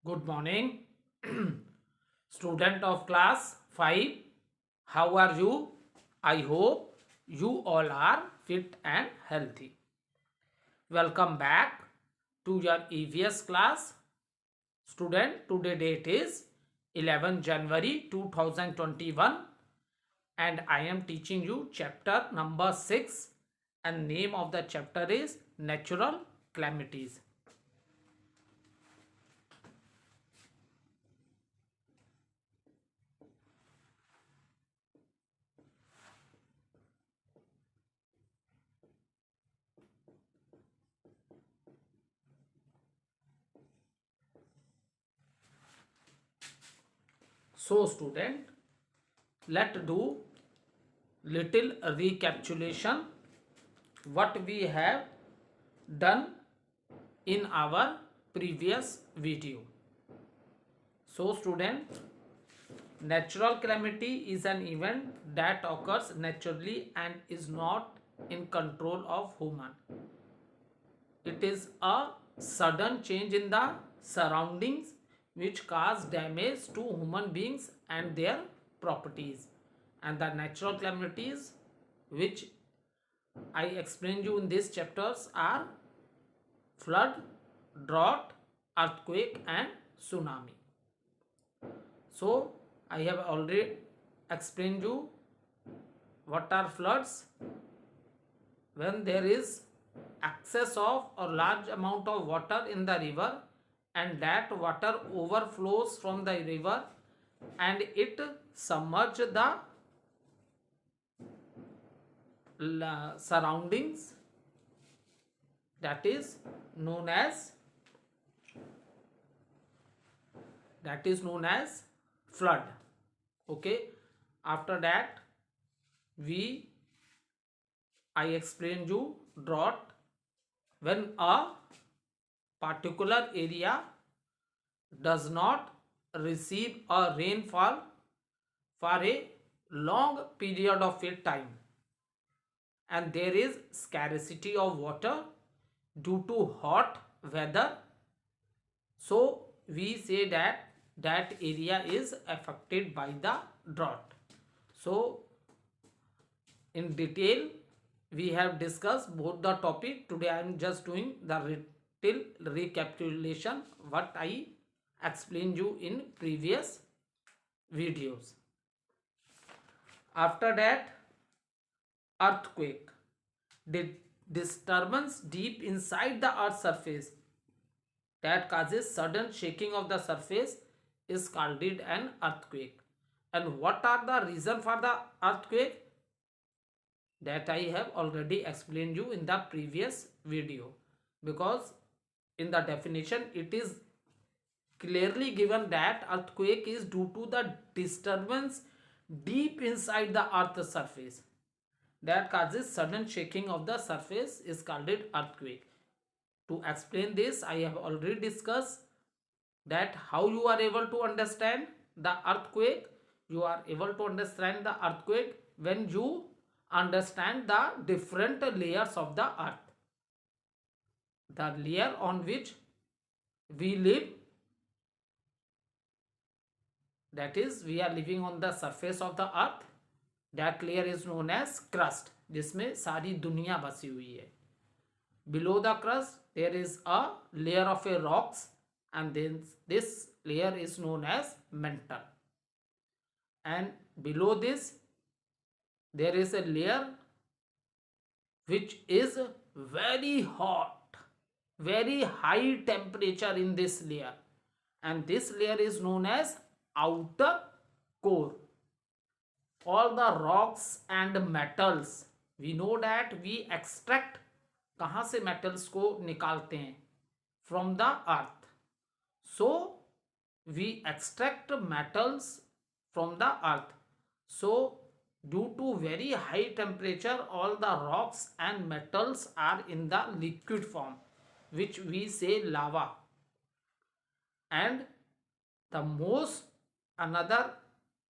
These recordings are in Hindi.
Good morning, student of class 5. How are you? I hope you all are fit and healthy. Welcome back to your EVS class. Student, today date is 11 January 2021 and I am teaching you chapter number 6 and name of the chapter is Natural Calamities. So student, let's do little recapitulation what we have done in our previous video. So student, natural calamity is an event that occurs naturally and is not in control of human. It is a sudden change in the surroundings which cause damage to human beings and their properties. And the natural calamities which I explained you in these chapters are flood, drought, earthquake and tsunami. So I have already explained you what are floods. When there is excess of or large amount of water in the river and that water overflows from the river and it submerge the surroundings, that is known as flood. Okay, after that we I explained you drought, when a particular area does not receive a rainfall for a long period of a time and there is scarcity of water due to hot weather, so we say that that area is affected by the drought. So in detail we have discussed both the topic. Today I am just doing the little recapitulation what I explained you in previous videos. After that, earthquake, the disturbance deep inside the earth's surface that causes sudden shaking of the surface is called an earthquake. And what are the reason for the earthquake? That I have already explained you in the previous video, because in the definition it is clearly given that earthquake is due to the disturbance deep inside the earth's surface that causes sudden shaking of the surface is called it earthquake. To explain this I have already discussed that how you are able to understand the earthquake. You are able to understand the earthquake when you understand the different layers of the earth. The layer on which we live, that is we are living on the surface of the earth, that layer is known as crust, जिसमें सारी दुनिया बसी हुई है. Below the crust there is a layer of a rocks and then this layer is known as mantle, and below this there is a layer which is very hot, very high temperature in this layer, and this layer is known as outer core. All the rocks and metals, we know that we extract, कहाँ से metals को निकालते हैं, from the earth. So we extract metals from the earth. So due to very high temperature all the rocks and metals are in the liquid form which we say lava. And the most another,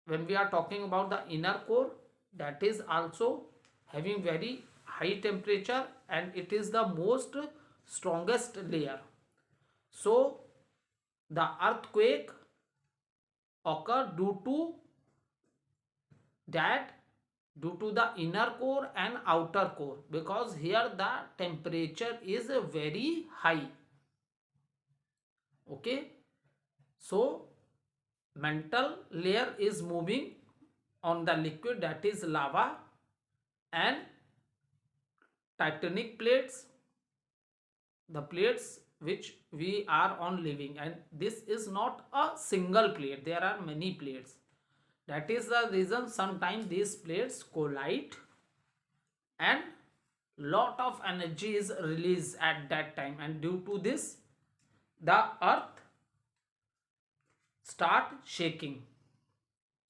when we are talking about the inner core, that is also having very high temperature and it is the most strongest layer. So the earthquake occur due to the inner core and outer core, because here the temperature is very high. Okay, so mantle layer is moving on the liquid, that is lava, and tectonic plates, the plates which we are on living, and this is not a single plate, there are many plates. That is the reason sometimes these plates collide and lot of energy is released at that time, and due to this the earth start shaking,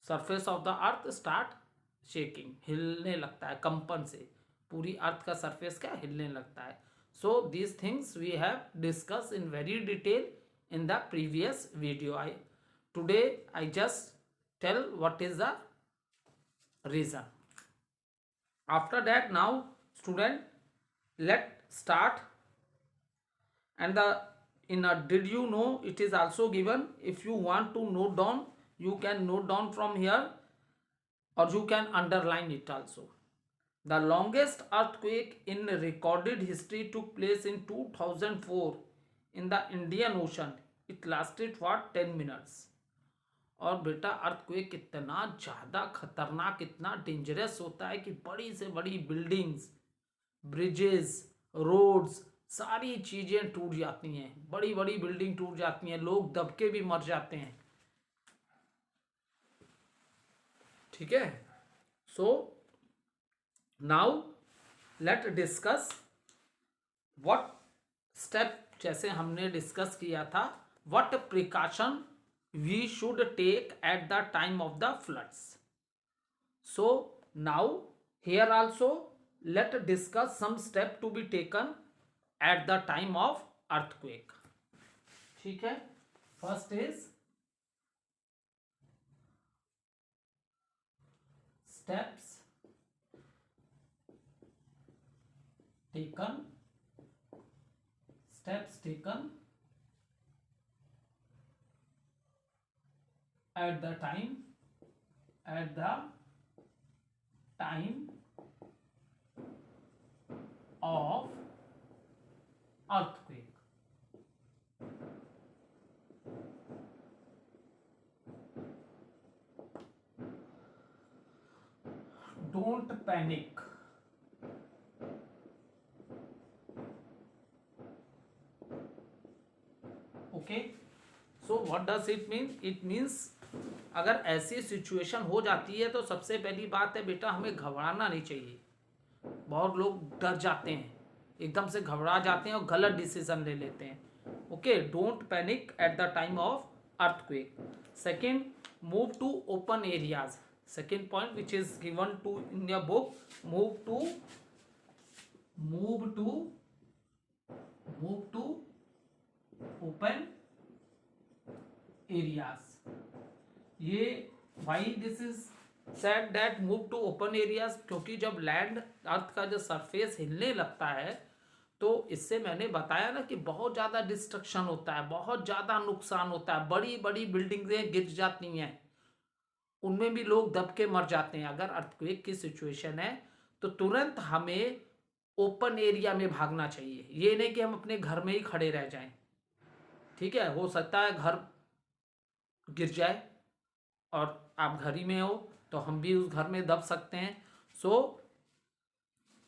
surface of the earth start shaking, हिलने लगता है, कंपन से पूरी अर्थ का सरफेस क्या हिलने लगता है. So these things we have discussed in very detail in the previous video. Today I just tell what is the reason. After that, now student, let start. And did you know it is also given, if you want to note down, you can note down from here, or you can underline it also. The longest earthquake in recorded history took place in 2004 in the Indian Ocean. It lasted for 10 minutes. और बेटा अर्थक्वेक इतना ज़्यादा खतरनाक, इतना डेंजरस होता है कि बड़ी से बड़ी बिल्डिंग्स, ब्रिजेस, रोड्स, सारी चीज़ें टूट जाती हैं, बड़ी बड़ी बिल्डिंग टूट जाती हैं, लोग दबके भी मर जाते हैं. ठीक है. So now let discuss what step, जैसे हमने डिस्कस किया था, what precaution we should take at the time of the floods. So now here also let discuss some step to be taken at the time of earthquake. ठीक है. First is steps taken at the time of earthquake. Don't panic. Okay, so what does it mean? It means अगर ऐसी सिचुएशन हो जाती है तो सबसे पहली बात है बेटा, हमें घबराना नहीं चाहिए. बहुत लोग डर जाते हैं, एकदम से घबरा जाते हैं और गलत डिसीजन ले लेते हैं. Okay, don't panic at the time of earthquake. Second, move to open areas. Second point which is given to in your book, move to open areas. ये why this is said that move to open areas, क्योंकि जब लैंड अर्थ का जो सरफेस हिलने लगता है तो इससे मैंने बताया ना कि बहुत ज़्यादा डिस्ट्रक्शन होता है, बहुत ज़्यादा नुकसान होता है, बड़ी बड़ी बिल्डिंगें गिर जाती हैं, उनमें भी लोग दब के मर जाते हैं. अगर अर्थक्वेक की सिचुएशन है तो तुरंत हमें ओपन एरिया में भागना चाहिए. ये नहीं कि हम अपने घर में ही खड़े रह जाएं. ठीक है, हो सकता है घर गिर जाए और आप घर ही में हो तो हम भी उस घर में दब सकते हैं. So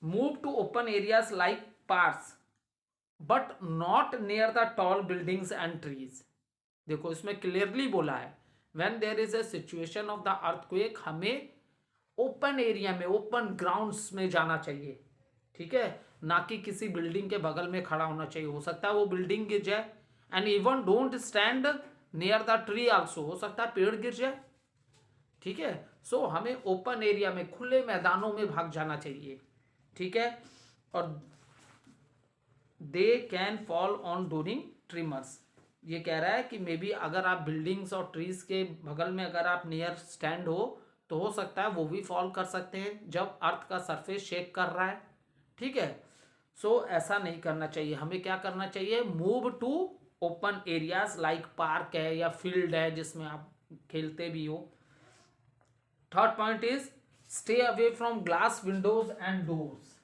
move to open areas like parks but not near the tall buildings and trees. देखो इसमें क्लियरली बोला है, when there is a situation of the earthquake, हमें ओपन एरिया में, ओपन ग्राउंड्स में जाना चाहिए. ठीक है, ना कि किसी बिल्डिंग के बगल में खड़ा होना चाहिए. हो सकता है वो बिल्डिंग गिर जाए. And even don't stand near the tree also, हो सकता है पेड़ गिर जाए. ठीक है, सो हमें ओपन एरिया में, खुले मैदानों में भाग जाना चाहिए. ठीक है, और they can fall on during trimmers. ये कह रहा है कि मे बी अगर आप बिल्डिंग्स और ट्रीज के बगल में अगर आप नियर स्टैंड हो तो हो सकता है वो भी फॉल कर सकते हैं जब अर्थ का सरफेस शेक कर रहा है. ठीक है, सो ऐसा नहीं करना चाहिए. हमें क्या करना चाहिए? Move to open areas like park है या फील्ड है जिसमें आप खेलते भी हो. Third point is stay away from glass windows and doors.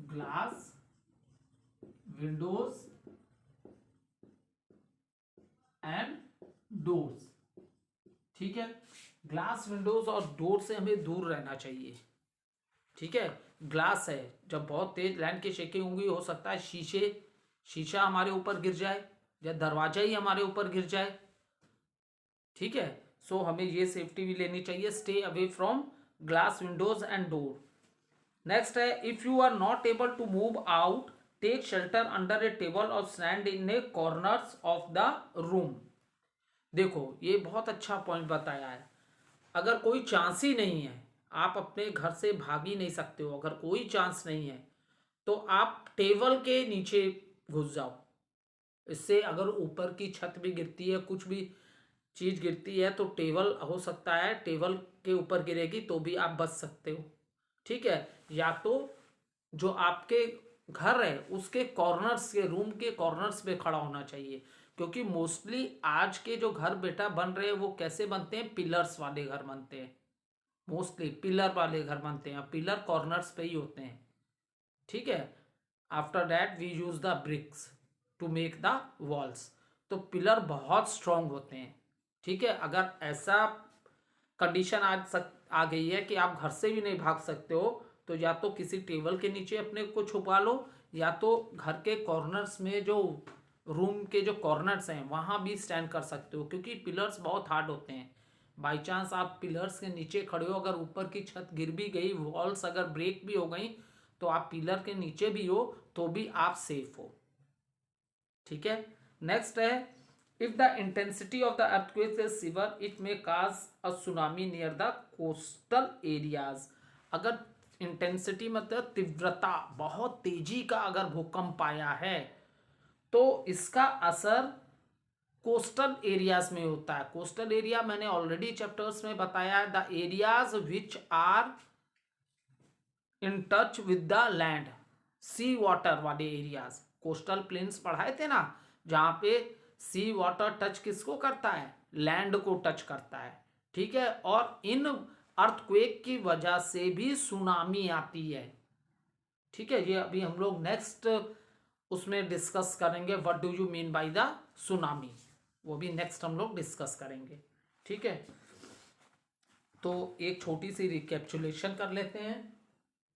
Glass windows and doors. ठीक है, ग्लास विंडोज और डोर से हमें दूर रहना चाहिए. ठीक है, ग्लास है, जब बहुत तेज लाइन की शेकिंग होंगी हो सकता है शीशा हमारे ऊपर गिर जाए या दरवाजा ही हमारे ऊपर गिर जाए. ठीक है, सो हमें ये सेफ्टी भी लेनी चाहिए. Stay away from glass windows and door. Next है if you are not able to move out take shelter under a table और stand in a corners of the room. देखो ये बहुत अच्छा पॉइंट बताया है. अगर कोई चांस ही नहीं है, आप अपने घर से भाग ही नहीं सकते हो, अगर कोई चांस नहीं है तो आप टेबल के नीचे घुस जाओ. इससे अगर ऊपर की छत भी गिरती है, कुछ भी चीज गिरती है तो टेबल हो सकता है टेबल के ऊपर गिरेगी तो भी आप बच सकते हो. ठीक है, या तो जो आपके घर है उसके कॉर्नर्स के रूम के कॉर्नर्स पे खड़ा होना चाहिए. क्योंकि मोस्टली आज के जो घर बेटा बन रहे हैं वो कैसे बनते हैं, पिलर्स वाले घर बनते हैं. मोस्टली पिलर वाले घर बनते हैं, पिलर कॉर्नर्स पे ही होते हैं. ठीक है, after that we use the bricks to make the walls. तो पिलर बहुत स्ट्रांग होते हैं. ठीक है, अगर ऐसा कंडीशन आ गई है कि आप घर से भी नहीं भाग सकते हो तो या तो किसी टेबल के नीचे अपने को छुपा लो या तो घर के कॉर्नर्स में जो रूम के जो कॉर्नर्स हैं वहां भी स्टैंड कर सकते हो. क्योंकि पिलर्स बहुत हार्ड होते हैं. बाई चांस आप पिलर्स के नीचे खड़े हो, अगर ऊपर की छत गिर भी गई, वॉल्स अगर ब्रेक भी हो गई तो आप पिलर के नीचे भी हो तो भी आप सेफ हो. ठीक है, नेक्स्ट है if the intensity of the earthquake is severe it may cause a tsunami near the coastal areas. अगर इंटेंसिटी मतलब तीव्रता, बहुत तेजी का अगर भूकंप आया है तो इसका असर कोस्टल एरियाज में होता है. कोस्टल एरिया मैंने ऑलरेडी चैप्टर्स में बताया है, the areas which are in touch with the land, sea water वाले एरियाज. कोस्टल प्लेन्स पढ़ाए थे ना, जहां पे सी वाटर टच किसको करता है, लैंड को टच करता है. ठीक है, और इन अर्थक्वेक की वजह से भी सुनामी आती है. ठीक है, ये अभी हम लोग नेक्स्ट उसमें डिस्कस करेंगे, what do you mean by the tsunami, वो भी नेक्स्ट हम लोग डिस्कस करेंगे. ठीक है, तो एक छोटी सी रिकैप्चुलेशन कर लेते हैं.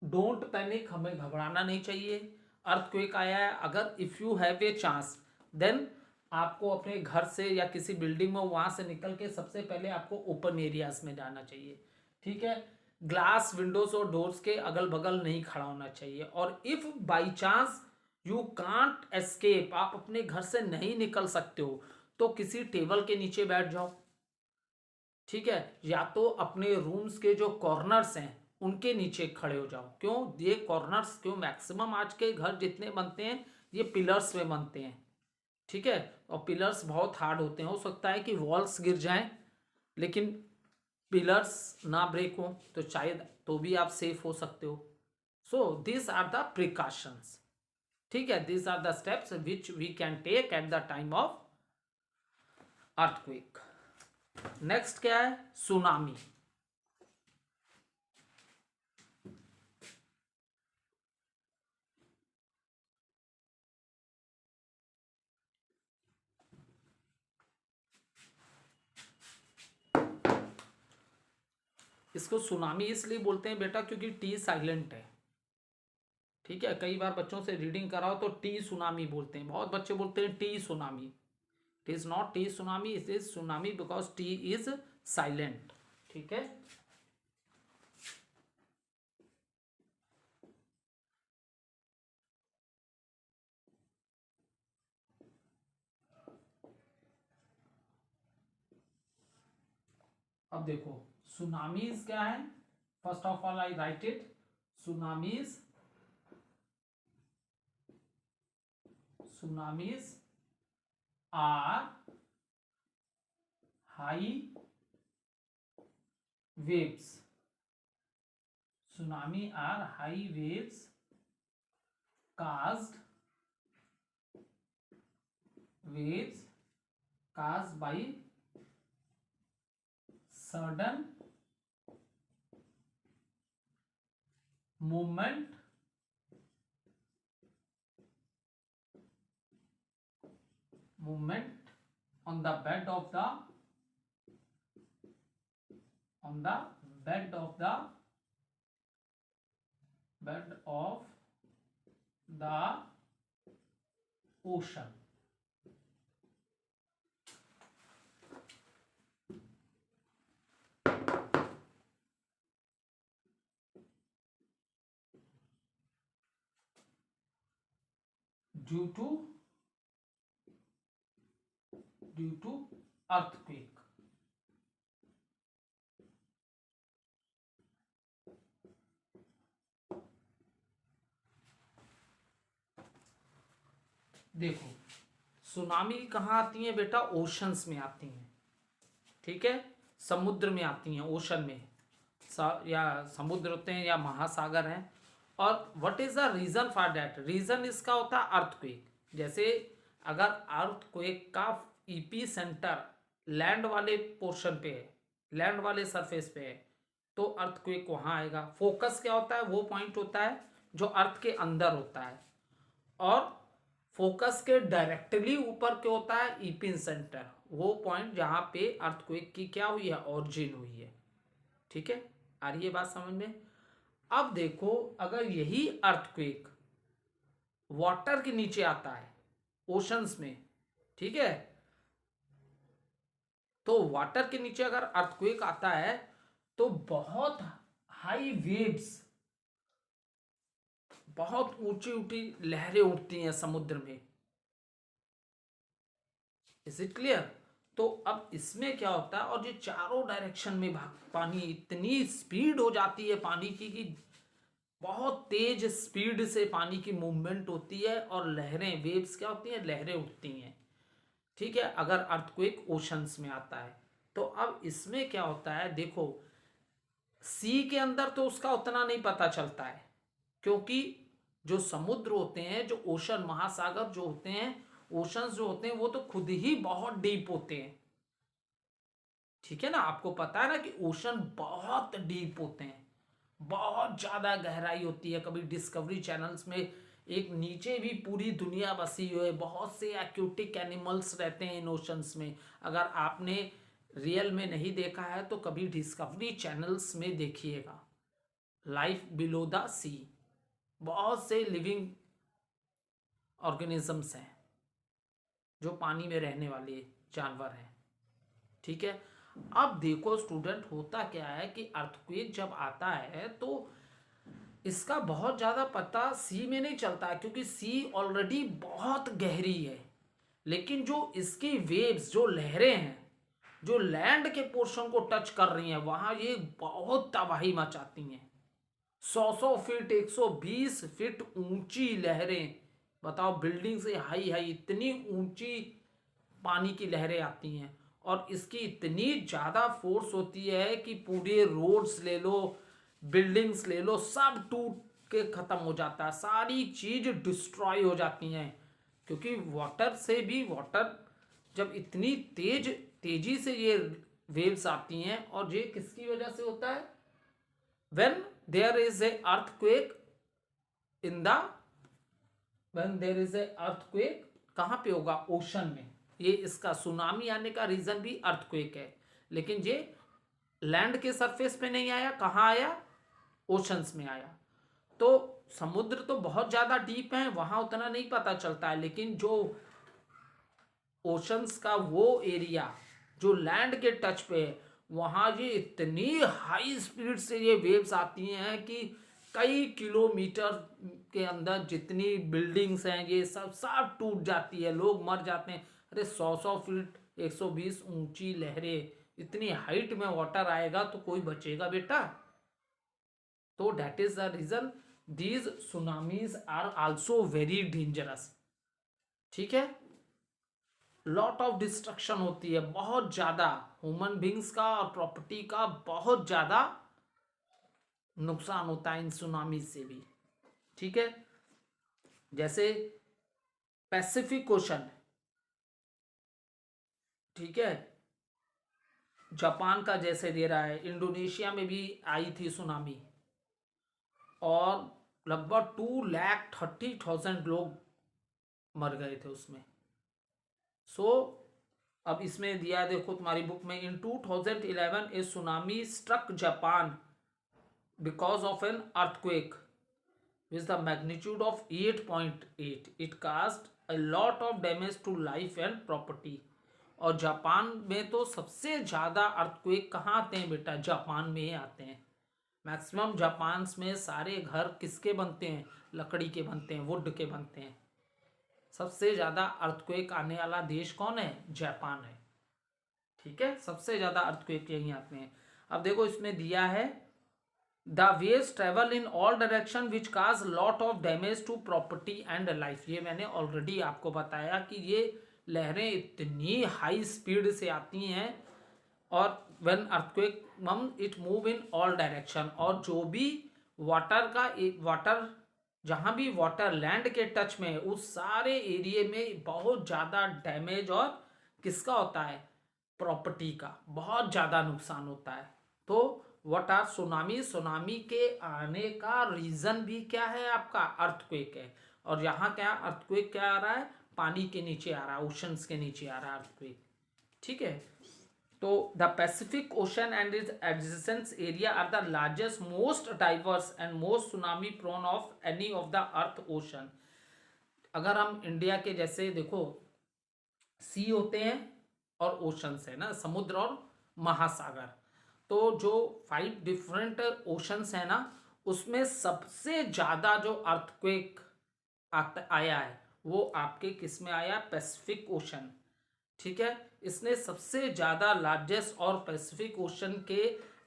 डोंट पैनिक, हमें घबराना नहीं चाहिए. अर्थक्वेक आया है, अगर if you have a chance then आपको अपने घर से या किसी बिल्डिंग में वहाँ से निकल के सबसे पहले आपको ओपन एरियाज में जाना चाहिए. ठीक है, ग्लास विंडोज और डोर्स के अगल बगल नहीं खड़ा होना चाहिए. और if by chance you can't escape, आप अपने घर से नहीं निकल सकते हो तो किसी टेबल के नीचे बैठ जाओ. ठीक है, या तो अपने रूम्स के जो कॉर्नर्स हैं उनके नीचे खड़े हो जाओ. क्यों ये कॉर्नर्स, क्यों मैक्सिमम आज के घर जितने बनते हैं ये पिलर्स में बनते हैं. ठीक है, और पिलर्स बहुत हार्ड होते हैं, हो सकता है कि वॉल्स गिर जाएं लेकिन पिलर्स ना ब्रेक हो तो शायद तो भी आप सेफ हो सकते हो. So this are the precautions. ठीक है, this are the steps which we can take at the time of earthquake. Next क्या है, सुनामी. इसको सुनामी इसलिए बोलते हैं बेटा क्योंकि टी साइलेंट है. ठीक है, कई बार बच्चों से रीडिंग कराओ तो टी सुनामी बोलते हैं, बहुत बच्चे बोलते हैं T tsunami. It is not T tsunami, it is tsunami because T is silent. ठीक है, अब देखो सुनामीज क्या है. First of all I write it. Tsunamis are high waves. Tsunami are high waves caused waves caused by sudden movement on the bed of the ocean. Due to earthquake. देखो, सुनामी कहाँ आती है बेटा? ओशंस में आती हैं, ठीक है, समुद्र में आती हैं, ओशन में, या समुद्र होते हैं या महासागर हैं। और what is the reason for that? Reason इसका होता है अर्थक्वेक। जैसे अगर अर्थक्वेक का ईपी सेंटर लैंड वाले पोर्शन पे है, लैंड वाले सरफेस पे है, तो अर्थक्वेक वहां आएगा। फोकस क्या होता है? वो पॉइंट होता है जो अर्थ के अंदर होता है, और फोकस के डायरेक्टली ऊपर क्या होता है? ईपिन सेंटर, वो पॉइंट जहां पे अर्थक्वेक की क्या हुई है? ऑरिजिन हुई है। ठीक है, आ रही है बात समझ में? अब देखो, अगर यही अर्थक्वेक वाटर के नीचे आता है, ओशंस में, ठीक है, तो वाटर के नीचे अगर अर्थक्वेक आता है तो बहुत हाई वेव्स, बहुत ऊंची ऊंची लहरें उठती हैं समुद्र में। Is it clear? तो अब इसमें क्या होता है, और ये चारों डायरेक्शन में पानी, इतनी स्पीड हो जाती है पानी की कि बहुत तेज स्पीड से पानी की मूवमेंट होती है, और लहरें, वेव्स क्या होती हैं? लहरें उठती हैं। ठीक है, अगर अर्थक्वेक ओशंस में आता है। तो अब इसमें क्या होता है, देखो, सी के अंदर तो उसका उतना नहीं पता चलता है, क्योंकि जो समुद्र होते हैं, जो ओशन, महासागर जो होते हैं, ओशंस जो होते हैं, वो तो खुद ही बहुत डीप होते हैं। ठीक है ना, आपको पता है ना कि ओशन बहुत डीप होते हैं, बहुत ज्यादा गहराई होती है। कभी डिस्कवरी चैनल्स में एक नीचे भी पूरी दुनिया बसी हुई है, बहुत से एक्यूटिक एनिमल्स रहते हैं इन ओशंस में। अगर आपने रियल में नहीं देखा है तो कभी डिस्कवरी चैनल्स में देखिएगा, लाइफ बिलो द सी, बहुत से लिविंग ऑर्गेनिजम्स हैं जो पानी में रहने वाले जानवर हैं। ठीक है, अब देखो स्टूडेंट, होता क्या है कि अर्थक्वेक जब आता है तो इसका बहुत ज़्यादा पता सी में नहीं चलता, क्योंकि सी ऑलरेडी बहुत गहरी है। लेकिन जो इसकी वेव्स, जो लहरें हैं, जो लैंड के पोर्शन को टच कर रही हैं, वहां ये बहुत तबाही मचाती हैं। 100 फीट, 120 फीट ऊंची लहरें, बताओ, बिल्डिंग से हाई हाई इतनी ऊंची पानी की लहरें आती हैं, और इसकी इतनी ज़्यादा फोर्स होती है कि पूरे रोड्स ले लो, बिल्डिंग्स ले लो, सब टूट के ख़त्म हो जाता है, सारी चीज़ डिस्ट्रॉय हो जाती हैं। क्योंकि वाटर से भी, वाटर जब इतनी तेजी से ये वेव्स आती हैं, और ये किसकी वजह से होता है? when there is a earthquake in the when there is a earthquake, कहाँ पे होगा? ओशन में। ये इसका सुनामी आने का रीजन भी अर्थक्वेक है, लेकिन ये लैंड के सरफेस पे नहीं आया, कहाँ आया? ओशंस में आया। तो समुद्र तो बहुत ज्यादा डीप है, वहां उतना नहीं पता चलता है, लेकिन जो ओशंस का वो एरिया जो लैंड के टच पे है, वहाँ ये इतनी हाई स्पीड से ये वेव्स आती हैं कि कई किलोमीटर के अंदर जितनी बिल्डिंग्स हैं, ये सब सब टूट जाती है, लोग मर जाते हैं। अरे 100 फीट, 120 ऊंची लहरें, इतनी हाइट में वाटर आएगा तो कोई बचेगा बेटा? तो that is the reason these tsunamis are also very dangerous. ठीक है, लॉट ऑफ डिस्ट्रक्शन होती है, बहुत ज्यादा ह्यूमन बींग्स का और प्रॉपर्टी का बहुत ज्यादा नुकसान होता है इन सुनामी से भी। ठीक है, जैसे पैसिफिक ओशन, ठीक है, जापान का जैसे दे रहा है, इंडोनेशिया में भी आई थी सुनामी और लगभग 2,30,000 लोग मर गए थे उसमें। सो अब इसमें दिया है, देखो तुम्हारी बुक में, in 2011 a tsunami struck Japan because of an earthquake with the magnitude of 8.8. It caused a lot of damage to life and property. और जापान में तो सबसे ज़्यादा अर्थक्वेक कहाँ आते हैं बेटा? जापान में ही आते हैं। मैक्सिमम जापान में सारे घर किसके बनते हैं? लकड़ी के बनते हैं, वुड के बनते हैं। सबसे ज़्यादा अर्थक्वेक आने वाला देश कौन है? जापान है। ठीक है, सबसे ज़्यादा अर्थक्वेक यहीं आते हैं। अब देखो इसमें दिया है, the waves travel in all direction which cause lot of damage to property and life. ये मैंने ऑलरेडी आपको बताया कि ये लहरें इतनी हाई स्पीड से आती हैं और व्हेन अर्थक्वेक मम it move in all direction, और जो भी वाटर जहाँ भी वाटर लैंड के टच में है उस सारे एरिया में बहुत ज़्यादा डैमेज और किसका होता है? प्रॉपर्टी का बहुत ज़्यादा नुकसान होता है। तो व्हाट आर सुनामी? सुनामी के आने का रीजन भी क्या है? आपका अर्थक्वेक है। और यहाँ क्या अर्थक्वेक क्या आ रहा है? पानी के नीचे आ रहा है, ओशंस के नीचे आ रहा है अर्थक्वेक। ठीक है, तो the Pacific ocean and its adjacent area are the largest, most diverse and most tsunami prone of any of the earth ocean. अगर हम इंडिया के जैसे देखो, सी होते हैं और ओशंस है ना, समुद्र और महासागर, तो जो 5 डिफरेंट ओशंस है ना, उसमें सबसे ज़्यादा जो अर्थक्वेक आया है वो आपके किस में आया? Pacific ocean. ठीक है, इसने सबसे ज़्यादा लार्जेस्ट और पैसिफिक ओशन के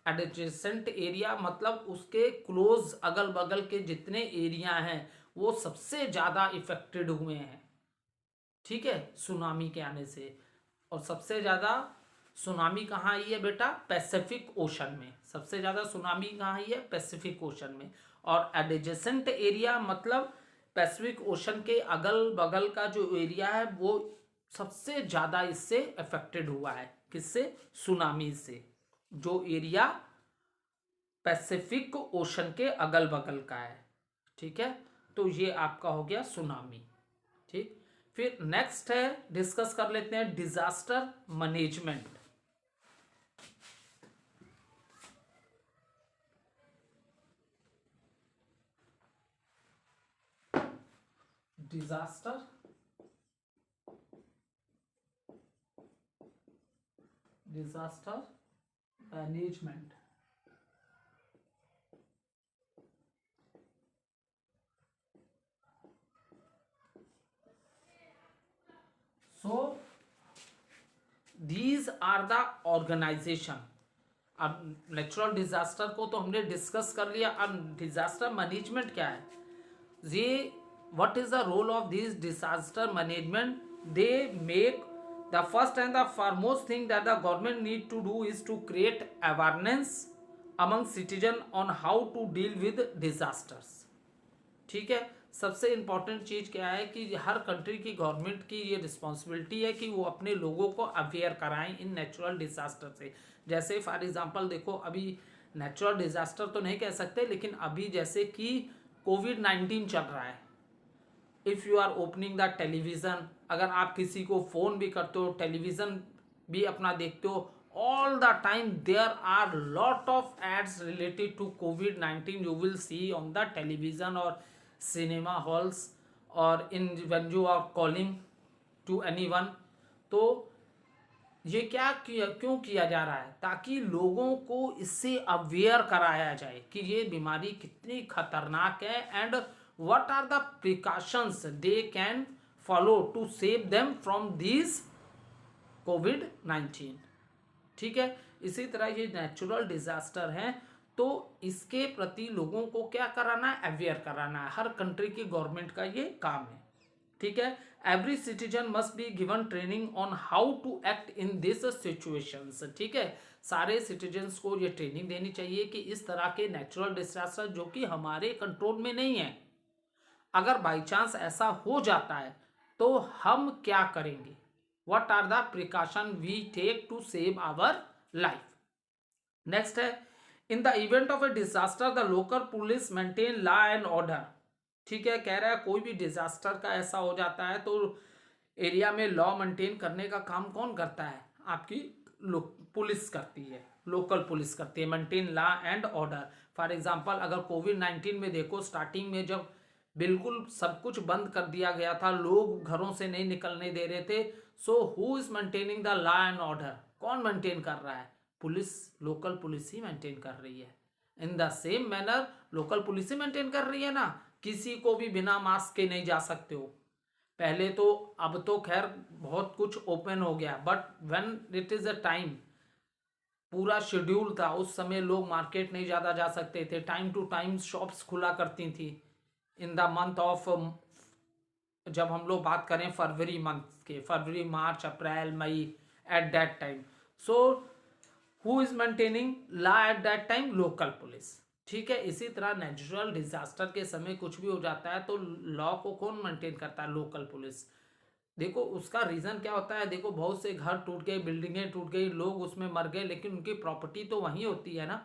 एडजेसेंट एरिया, मतलब उसके क्लोज अगल बगल के जितने एरिया हैं वो सबसे ज़्यादा इफेक्टेड हुए हैं। ठीक है, सुनामी के आने से। और सबसे ज़्यादा सुनामी कहाँ आई है बेटा? पैसिफिक ओशन में। सबसे ज़्यादा सुनामी कहाँ आई है? पैसिफिक ओशन में। और एडजेसेंट एरिया मतलब पैसिफिक ओशन के अगल बगल का जो एरिया है वो सबसे ज़्यादा इससे अफेक्टेड हुआ है। किससे? सुनामी से। जो एरिया पैसिफिक ओशन के अगल बगल का है। ठीक है, तो ये आपका हो गया सुनामी। ठीक, फिर नेक्स्ट है, डिस्कस कर लेते हैं disaster management. Disaster management. So these are the organisation. अब नेचुरल डिजास्टर को तो हमने डिस्कस कर लिया, अब डिजास्टर मैनेजमेंट क्या है? ये what is the role of these disaster management? They make the first and the foremost thing that the government need to do is to create awareness among citizen on how to deal with disasters. ठीक है, सबसे इम्पॉर्टेंट चीज़ क्या है कि हर कंट्री की गवर्नमेंट की ये रिस्पॉन्सिबिलिटी है कि वो अपने लोगों को अवेयर कराएं इन नेचुरल डिजास्टर से। जैसे फॉर एग्जांपल देखो, अभी नेचुरल डिजास्टर तो नहीं कह सकते, लेकिन अभी जैसे कि कोविड-19 चल रहा है। If you are opening the television, अगर आप किसी को फ़ोन भी करते हो, टेलीविज़न भी अपना देखते हो, all the time there are lot of ads related to कोविड-19 you will see on the television और सिनेमा हॉल्स और in when you are calling to anyone. तो ये क्या क्यों किया जा रहा है? ताकि लोगों को इससे अवेयर कराया जाए कि ये बीमारी कितनी खतरनाक है and what are the precautions they can follow to save them from these COVID-19। ठीक है, इसी तरह ये नेचुरल डिजास्टर हैं तो इसके प्रति लोगों को क्या कराना है? अवेयर कराना है। हर कंट्री की गवर्नमेंट का ये काम है। ठीक है, every citizen must be given training on how to act in this situations. ठीक है, सारे सिटीजन्स को ये ट्रेनिंग देनी चाहिए कि इस तरह के नेचुरल डिजास्टर जो कि हमारे कंट्रोल में नहीं है, अगर बाई चांस ऐसा हो जाता है तो हम क्या करेंगे। what are the precaution we take to save our life. Next है, in the event of a disaster the local police maintain law and order. ठीक है, कह रहा है कोई भी डिजास्टर का ऐसा हो जाता है तो एरिया में लॉ मेंटेन करने का काम कौन करता है, आपकी पुलिस करती है, लोकल पुलिस करती है, maintain law and order. For example अगर कोविड-19 में देखो, स्टार्टिंग में जब बिल्कुल सब कुछ बंद कर दिया गया था, लोग घरों से नहीं निकलने दे रहे थे, सो who is maintaining the law and order, कौन मेंटेन कर रहा है, पुलिस, लोकल पुलिस ही मेंटेन कर रही है। In the same manner local police he maintain कर रही है ना, किसी को भी बिना मास्क के नहीं जा सकते हो। पहले तो, अब तो खैर बहुत कुछ ओपन हो गया, but when it is a time, पूरा शेड्यूल था, उस समय लोग मार्केट नहीं ज़्यादा जा सकते थे, टाइम टू टाइम शॉप्स खुला करती थी। इन द मंथ ऑफ, जब हम लोग बात करें फरवरी मंथ के, फरवरी मार्च अप्रैल मई, at that time, so who is maintaining law at that time, local police. ठीक है, इसी तरह नेचुरल डिजास्टर के समय कुछ भी हो जाता है तो लॉ को कौन मेंटेन करता है, लोकल पुलिस। देखो उसका रीज़न क्या होता है, देखो बहुत से घर टूट गए, बिल्डिंगें टूट गई, लोग उसमें मर गए, लेकिन उनकी प्रॉपर्टी तो वहीं होती है ना।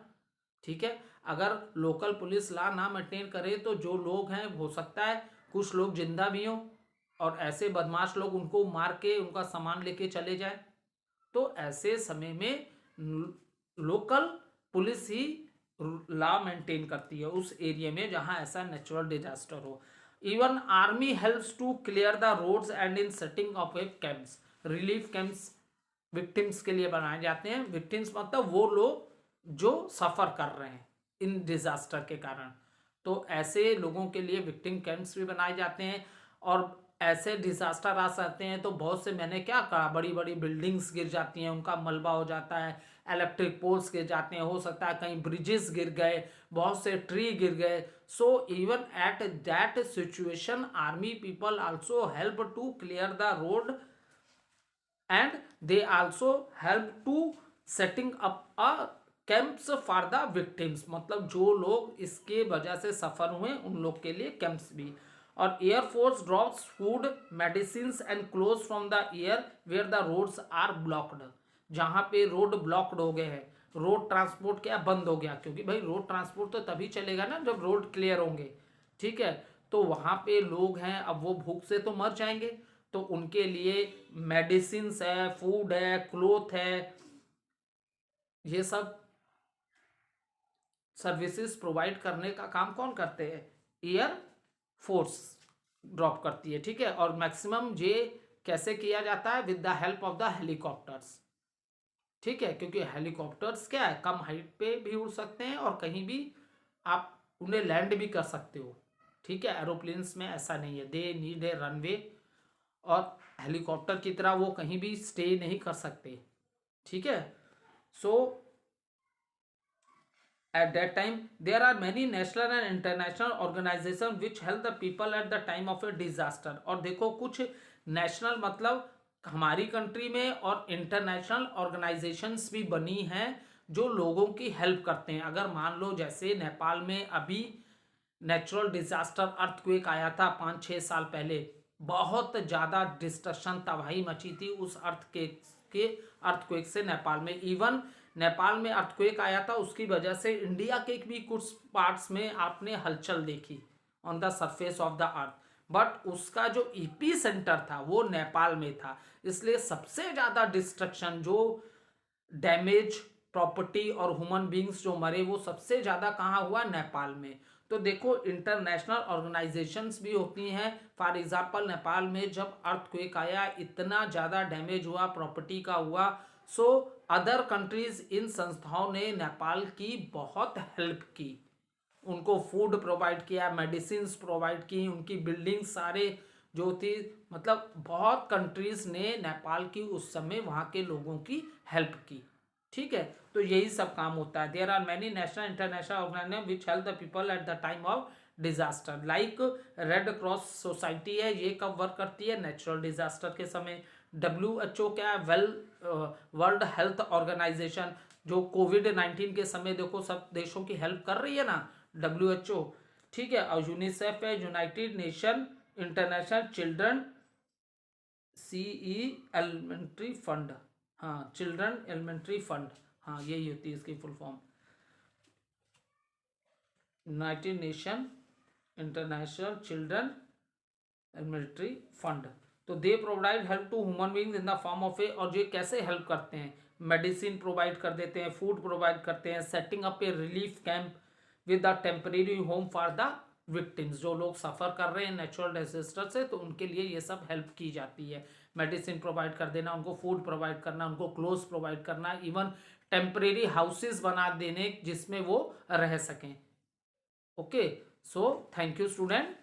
ठीक है, अगर लोकल पुलिस लॉ ना मेंटेन करे तो जो लोग हैं, हो सकता है कुछ लोग जिंदा भी हों और ऐसे बदमाश लोग उनको मार के उनका सामान लेके चले जाए। तो ऐसे समय में लोकल पुलिस ही लॉ मेंटेन करती है उस एरिया में जहां ऐसा नेचुरल डिजास्टर हो। Even army helps to clear the roads and in setting of a camps, relief camps victims के लिए बनाए जाते हैं। विक्टिम्स मतलब वो लोग जो सफ़र कर रहे हैं इन डिजास्टर के कारण, तो ऐसे लोगों के लिए विक्टिम कैंप्स भी बनाए जाते हैं। और ऐसे डिजास्टर आ सकते हैं तो बहुत से, मैंने क्या कहा, बड़ी बड़ी बिल्डिंग्स गिर जाती हैं, उनका मलबा हो जाता है, इलेक्ट्रिक पोल्स गिर जाते हैं, हो सकता है कहीं ब्रिजेस गिर गए, बहुत से ट्री गिर गए। So even at that situation army people also help to clear the road and they also help to setting up a camps for the victims, मतलब जो लोग इसके वजह से सफर हुए उन लोग के लिए कैंप्स भी। और air force drops food medicine and cloth from the air where the roads are blocked, जहाँ पे रोड ब्लॉक्ड हो गए हैं, रोड ट्रांसपोर्ट क्या बंद हो गया, क्योंकि भाई रोड ट्रांसपोर्ट तो तभी चलेगा ना जब रोड क्लियर होंगे। ठीक है, तो वहाँ पे लोग हैं, अब वो भूख से तो मर जाएंगे, तो उनके लिए मेडिसिन है, फूड है, क्लोथ है, ये सब सर्विसेज प्रोवाइड करने का काम कौन करते हैं, एयर फोर्स ड्रॉप करती है। ठीक है, और मैक्सिमम ये कैसे किया जाता है, with the help of the helicopters. ठीक है, क्योंकि हेलीकॉप्टर्स क्या है, कम हाइट पे भी उड़ सकते हैं और कहीं भी आप उन्हें लैंड भी कर सकते हो। ठीक है, एरोप्लेन्स में ऐसा नहीं है, दे नीड ए रनवे, और हेलीकॉप्टर की तरह वो कहीं भी स्टे नहीं कर सकते। ठीक है, सो at that time there are many national and international organizations which help the people at the time of a disaster। और देखो कुछ नेशनल मतलब हमारी कंट्री में, और इंटरनेशनल ऑर्गेनाइजेशंस भी बनी हैं जो लोगों की हेल्प करते हैं। अगर मान लो जैसे नेपाल में अभी नेचुरल डिजास्टर अर्थक्वेक आया था 5-6 साल पहले, बहुत ज़्यादा डिस्ट्रक्शन, तबाही मची थी उस के अर्थक्वेक से नेपाल में। इवन नेपाल में अर्थक्वेक आया था, उसकी वजह से इंडिया के भी कुछ पार्ट्स में आपने हलचल देखी on the surface of the earth, but उसका जो ईपी सेंटर था वो नेपाल में था, इसलिए सबसे ज़्यादा डिस्ट्रक्शन, जो डैमेज प्रॉपर्टी और ह्यूमन बींग्स जो मरे, वो सबसे ज़्यादा कहाँ हुआ, नेपाल में। तो देखो इंटरनेशनल ऑर्गेनाइजेशंस भी होती हैं। फॉर एग्जांपल नेपाल में जब अर्थक्वेक आया, इतना ज़्यादा डैमेज हुआ, प्रॉपर्टी का हुआ, सो अदर कंट्रीज, इन संस्थाओं ने नेपाल की बहुत हेल्प की, उनको फूड प्रोवाइड किया, मेडिसिन प्रोवाइड की, उनकी बिल्डिंग सारे जो थी, मतलब बहुत कंट्रीज ने नेपाल की उस समय वहाँ के लोगों की हेल्प की। ठीक है, तो यही सब काम होता है। There are many national international organisation which help the people at the time of disaster, like red cross society है, ये कब वर्क करती है, नेचुरल डिजास्टर के समय। WHO क्या है, वर्ल्ड हेल्थ ऑर्गेनाइजेशन, जो कोविड-19 के समय देखो सब देशों की हेल्प कर रही है ना, WHO। ठीक है, और यूनिसेफ है, United Nation International children CE elementary fund, हाँ चिल्ड्रन एलिमेंट्री फंड, हाँ यही होती है इसकी full form, United Nation International children elementary fund. तो they provide help to human beings in the form of a, और ये कैसे हेल्प करते हैं, मेडिसिन प्रोवाइड कर देते हैं, फूड प्रोवाइड करते हैं, setting up A relief camp with the temporary home for the victims, जो लोग सफ़र कर रहे हैं नेचुरल डिजास्टर से तो उनके लिए ये सब हेल्प की जाती है, मेडिसिन प्रोवाइड कर देना, उनको फूड प्रोवाइड करना, उनको क्लोथ्स प्रोवाइड करना, इवन टेम्परेरी हाउसेस बना देने जिसमें वो रह सकें। Okay, so thank you student.